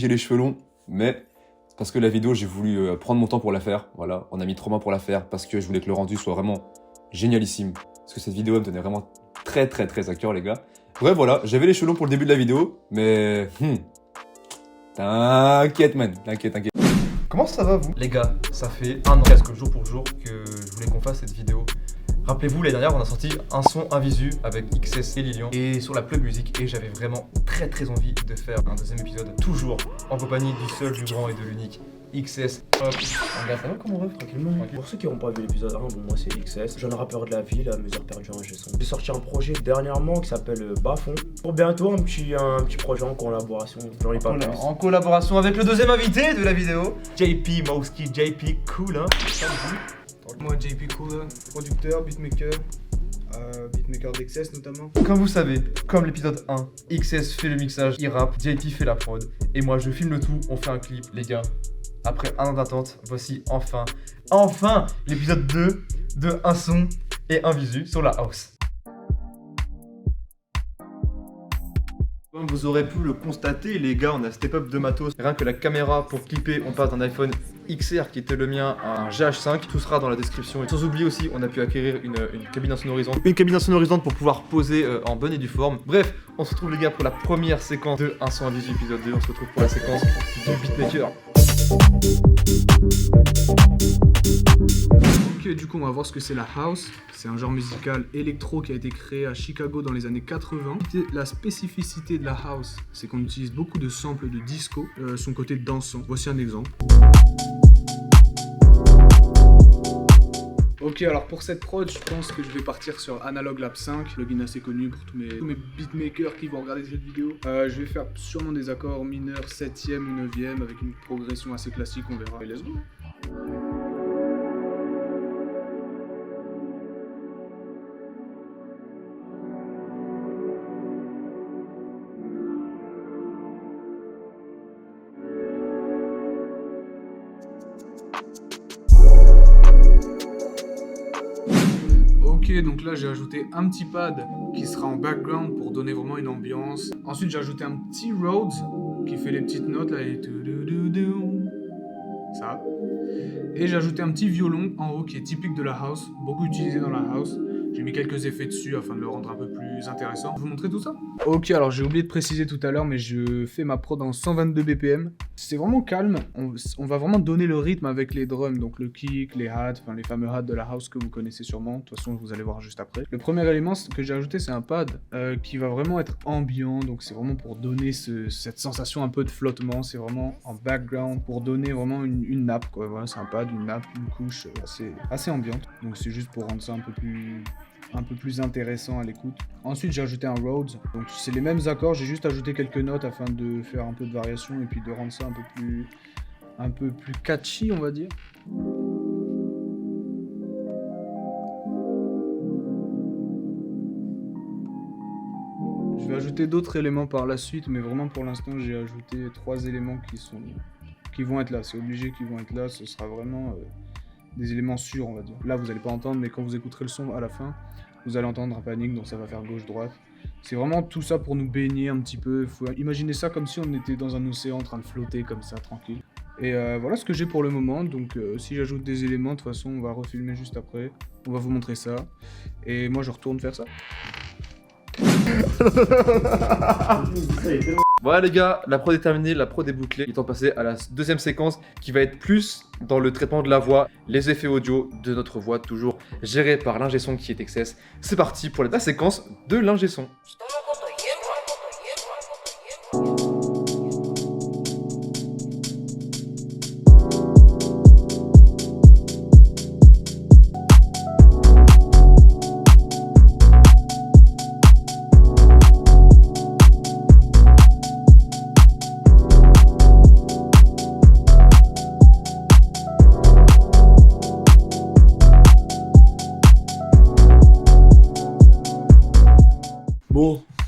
j'ai les cheveux longs, mais c'est parce que la vidéo, j'ai voulu prendre mon temps pour la faire. Voilà, on a mis 3 mois pour la faire parce que je voulais que le rendu soit vraiment génialissime. Parce que cette vidéo me tenait vraiment très à cœur, les gars. Bref, voilà, j'avais les cheveux longs pour le début de la vidéo, mais... T'inquiète, man, t'inquiète. Comment ça va, vous? Les gars, ça fait un an, presque jour pour jour, que je voulais qu'on fasse cette vidéo. Rappelez-vous, l'année dernière, on a sorti un son invisu avec XS et Lilian et sur la Plug Music, et j'avais vraiment très envie de faire un deuxième épisode, toujours en compagnie du seul, du grand et de l'unique XS. Hop, regarde, ça va comment on rêve tranquillement. Pour ceux qui n'ont pas vu l'épisode 1, bon, moi c'est XS, jeune rappeur de la ville, à mesure perdue en ingé son. J'ai sorti un projet dernièrement qui s'appelle Bas-Fond. Pour bientôt un petit projet en collaboration, j'en ai pas plus. En collaboration avec le deuxième invité de la vidéo, JP Mowski, JP Cool, hein. Moi, JP Cool, producteur, beatmaker, beatmaker d'XS notamment. Comme vous savez, comme l'épisode 1, XS fait le mixage, il rappe, JP fait la prod, et moi je filme le tout, on fait un clip, les gars. Après un an d'attente, voici enfin l'épisode 2 de Un son et un visu sur la house. Comme vous aurez pu le constater, les gars, on a step up de matos. Rien que la caméra pour clipper, on passe d'un iPhone XR qui était le mien à un GH5. Tout sera dans la description. Et sans oublier aussi, on a pu acquérir une cabine insonorisante. Une cabine insonorisante pour pouvoir poser en bonne et due forme. Bref, on se retrouve les gars pour la première séquence de Un son, un visu épisode 2. On se retrouve pour la séquence du beatmaker. Ok, du coup, on va voir ce que c'est la house. C'est un genre musical électro qui a été créé à Chicago dans les années 80. La spécificité de la house, c'est qu'on utilise beaucoup de samples de disco, son côté dansant. Voici un exemple. Ok, alors pour cette prod, je pense que je vais partir sur Analog Lab 5, plugin assez connu pour tous mes beatmakers qui vont regarder cette vidéo. Je vais faire sûrement des accords mineurs 7e ou 9e avec une progression assez classique, on verra. Et let's go. Ok, donc là j'ai ajouté un petit pad qui sera en background pour donner vraiment une ambiance. Ensuite j'ai ajouté un petit Rhodes qui fait les petites notes là, et ça. Et j'ai ajouté un petit violon en haut qui est typique de la house, beaucoup utilisé dans la house. J'ai mis quelques effets dessus afin de le rendre un peu plus intéressant. Je vais vous montrer tout ça. Ok, alors j'ai oublié de préciser tout à l'heure, mais je fais ma prod en 122 BPM. C'est vraiment calme. On va vraiment donner le rythme avec les drums, donc le kick, les hats, enfin les fameux hats de la house que vous connaissez sûrement. De toute façon, vous allez voir juste après. Le premier élément que j'ai ajouté, c'est un pad qui va vraiment être ambiant. Donc c'est vraiment pour donner cette sensation un peu de flottement. C'est vraiment en background pour donner vraiment une nappe, quoi. Voilà, c'est un pad, une nappe, une couche assez ambiante. Donc c'est juste pour rendre ça un peu plus intéressant à l'écoute. Ensuite j'ai ajouté un Rhodes, donc c'est les mêmes accords, j'ai juste ajouté quelques notes afin de faire un peu de variation et puis de rendre ça un peu plus catchy, on va dire. Je vais ajouter d'autres éléments par la suite, mais vraiment pour l'instant j'ai ajouté 3 éléments qui vont être là, c'est obligé qu'ils vont être là, ce sera vraiment des éléments sûrs, on va dire. Là vous allez pas entendre, mais quand vous écouterez le son à la fin, vous allez entendre un panique, donc ça va faire gauche-droite. C'est vraiment tout ça pour nous baigner un petit peu. Il faut imaginer ça comme si on était dans un océan en train de flotter comme ça, tranquille. Et voilà ce que j'ai pour le moment. Donc si j'ajoute des éléments, de toute façon, on va refilmer juste après. On va vous montrer ça. Et moi, je retourne faire ça. Voilà les gars, la prod est terminée, la prod est bouclée. Il est temps de passer à la deuxième séquence qui va être plus dans le traitement de la voix, les effets audio de notre voix, toujours géré par l'ingé son qui est XS. C'est parti pour la séquence de l'ingé son.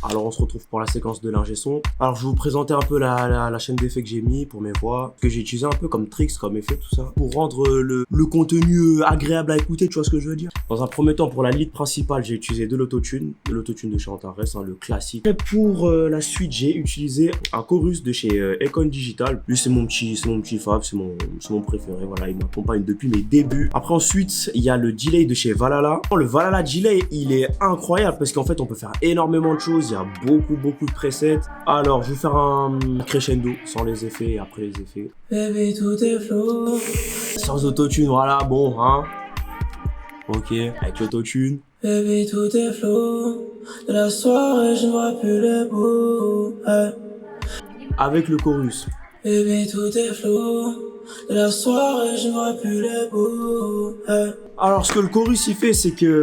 Alors on se retrouve pour la séquence de l'ingé son. Alors je vais vous présenter un peu la chaîne d'effets que j'ai mis pour mes voix, que j'ai utilisé un peu comme tricks, comme effet, tout ça, pour rendre le contenu agréable à écouter, tu vois ce que je veux dire. Dans un premier temps, pour la lead principale, j'ai utilisé de l'autotune de chez Antares, hein, le classique. Et pour la suite, j'ai utilisé un chorus de chez Econ Digital. Lui c'est mon petit fab, c'est mon préféré, voilà, il m'accompagne depuis mes débuts. Après ensuite, il y a le delay de chez Valhalla. Le Valhalla delay, il est incroyable parce qu'en fait on peut faire énormément de choses, il y a beaucoup de presets. Alors je vais faire un crescendo sans les effets et après les effets. Baby tout est flow. Sans autotune, voilà, bon hein. Ok, avec l'autotune. Baby tout est flow. De la soirée je ne vois plus le bout. Hey. Avec le chorus. Baby tout est flow. De la soirée je ne vois plus le bout. Hey. Alors ce que le chorus il fait, c'est que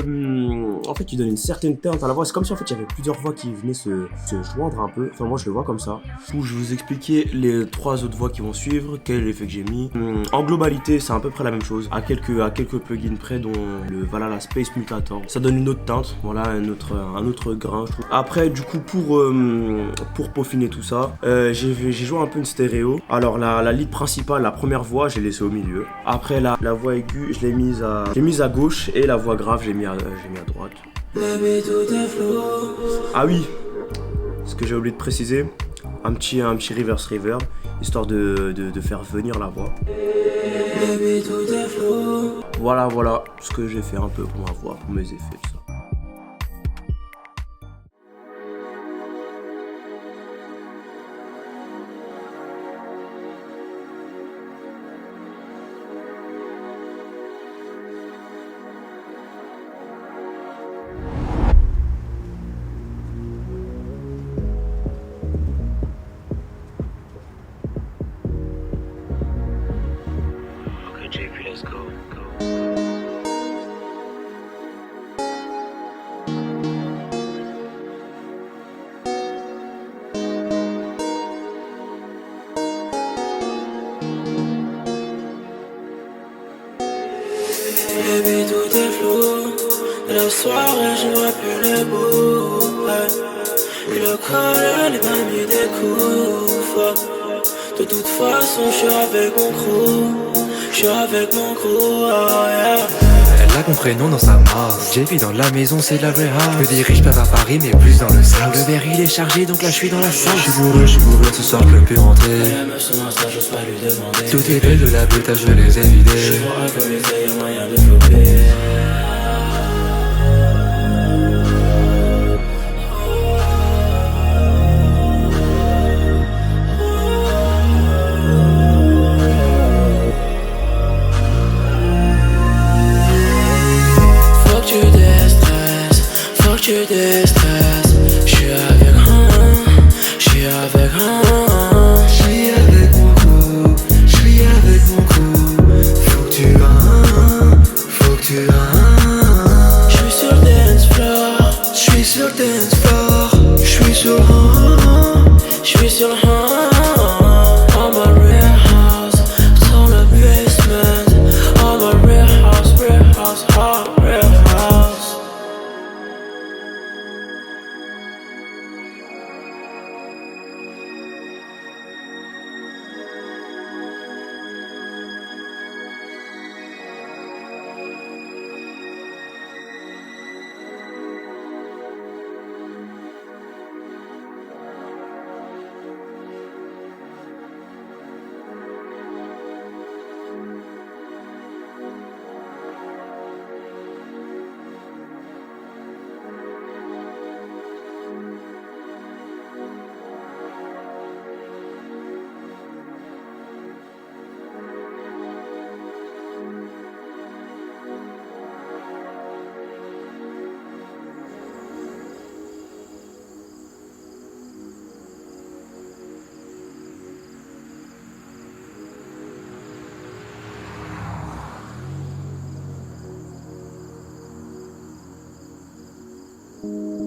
en fait il donne une certaine teinte à la voix. C'est comme si en fait il y avait plusieurs voix qui venaient se joindre un peu. Enfin moi je le vois comme ça. Du coup je vais vous expliquer les 3 autres voix qui vont suivre, quel est l'effet que j'ai mis. En globalité c'est à peu près la même chose, à quelques plugins près, dont le Valhalla Space Mutator. Ça donne une autre teinte, voilà, un autre grain je trouve. Après du coup pour peaufiner tout ça, j'ai joué un peu une stéréo. Alors la lead principale, la première voix je l'ai laissée au milieu. Après la voix aiguë je l'ai mise à gauche et la voix grave j'ai mis à droite. Ah oui, ce que j'ai oublié de préciser, un petit reverse reverb, histoire de faire venir la voix. Voilà ce que j'ai fait un peu pour ma voix, pour mes effets, tout ça. JP, let's go. Baby, tout est flou. De la soirée, je vois plus le bout. Et le corps, les mains mis des coups. De toute façon, je suis avec mon crew, oh yeah. Elle a compris non dans sa masse. JP dans la maison, c'est de la vraie house. Je me dirige pas vers Paris, mais plus dans le south. Le verre il est chargé, donc là je suis dans la salle. Je suis bourré, ce soir je peux plus rentrer. J'ose pas lui demander. Tout est belle de la buta, je les ai vidés. Je suis pour alcooliser, y'a moyen de flopper. Tu déstresses, j'suis avec mon coup, faut que tu J'suis sur le dance floor, j'suis sur le on my real house, dans le basement, on my real house, real house. Thank you.